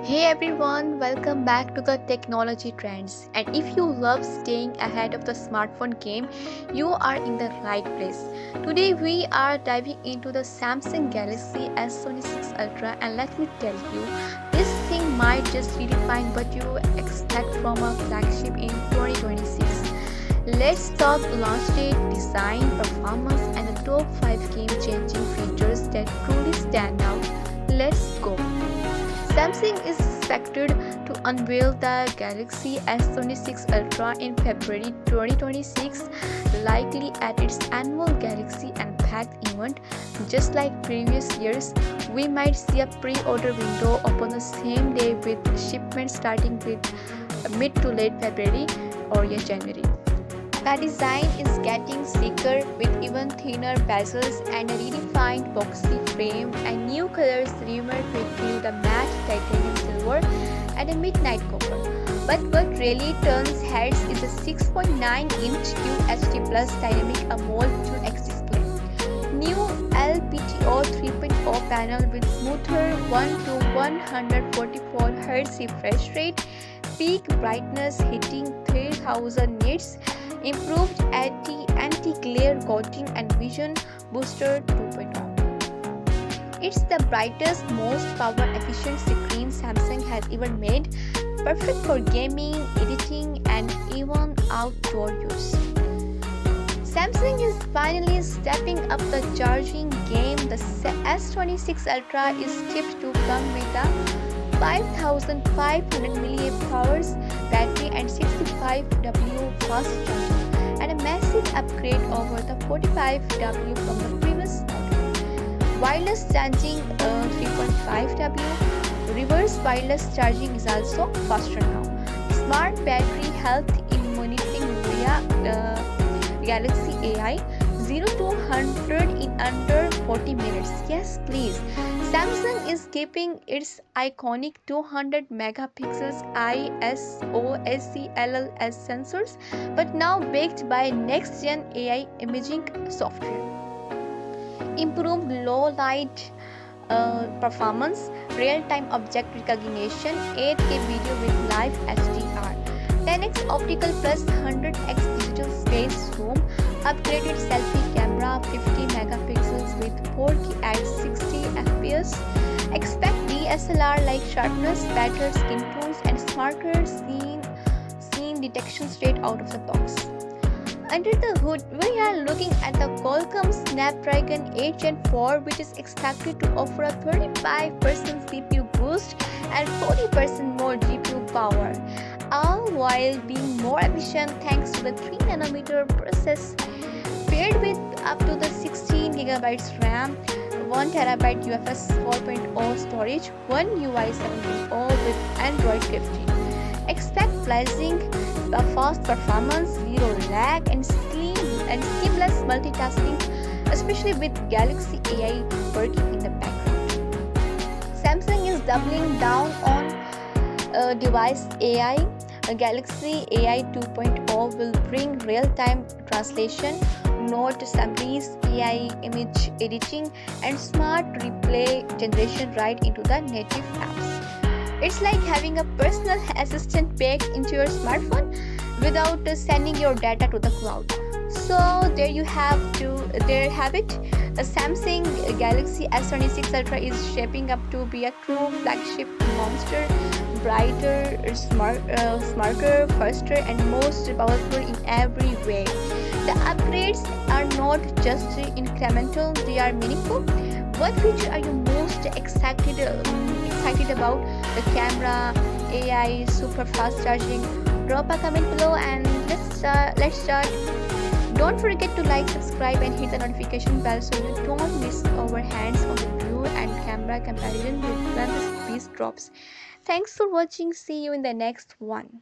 Hey everyone, welcome back to the technology trends. And if you love staying ahead of the smartphone game, you are in the right place. Today we are diving into the Samsung Galaxy S26 Ultra, and let me tell you, this thing might just redefine what you expect from a flagship in 2026. Let's talk launch date, design, performance, and the top 5 game-changing features that truly stand out. Let's go. Samsung is expected to unveil the Galaxy S26 Ultra in February 2026, likely at its annual Galaxy Unpacked event. Just like previous years, we might see a pre-order window open the same day, with shipments starting with mid to late February or January. The design is getting sleeker with even thinner bezels and a redefined boxy frame, and new colors rumored to include a matte titanium silver and a midnight copper. But what really turns heads is a 6.9-inch QHD Plus dynamic AMOLED 2X display. New LPTO 3.0 panel with smoother 1 to 144 Hz refresh rate, peak brightness hitting 3000 nits, improved anti-glare coating, and Vision Booster 2.0. It's the brightest, most power-efficient screen Samsung has ever made, perfect for gaming, editing, and even outdoor use. Samsung is finally stepping up the charging game. The S26 Ultra is tipped to come with a 5500 mAh battery and 65W fast charging, and a massive upgrade over the 45W from the previous model. Wireless charging 3.5W. Reverse wireless charging is also faster now. Smart battery health in monitoring via Galaxy AI, 0 to 100 in under 40 minutes. Yes, please. Samsung is keeping its iconic 200 megapixels ISO/SCLS sensors, but now backed by next-gen AI imaging software. Improved low light performance, real-time object recognition, 8K video with live HDR, 10x optical plus 100x digital space zoom, upgraded selfie camera 50 megapixels with 4K at 60 fps. Expect DSLR-like sharpness, better skin tones, and smarter scene detection straight out of the box. Under the hood, we are looking at the Qualcomm Snapdragon 8 Gen 4, which is expected to offer a 35% CPU boost and 40% more GPU power, all while being more efficient thanks to the 3nm process, paired with up to the 16GB RAM, 1TB UFS 4.0 storage, 1 UI 7.0 with Android 15. Expect blazing fast performance, zero lag, and seamless multitasking, especially with Galaxy AI working in the background. Samsung is doubling down on device AI. Galaxy AI 2.0 will bring real-time translation, note summaries, AI image editing, and smart replay generation right into the native apps. It's like having a personal assistant baked into your smartphone without sending your data to the cloud. So there you have it. The Samsung Galaxy S26 Ultra is shaping up to be a true flagship monster, brighter, smarter, faster, and most powerful in every way. The upgrades are not just incremental; they are meaningful. What feature are you most excited about? The camera, AI, super fast charging? Drop a comment below and let's start. Don't forget to like, subscribe, and hit the notification bell so you don't miss our hands-on review and camera comparison when this piece drops. Thanks for watching. See you in the next one.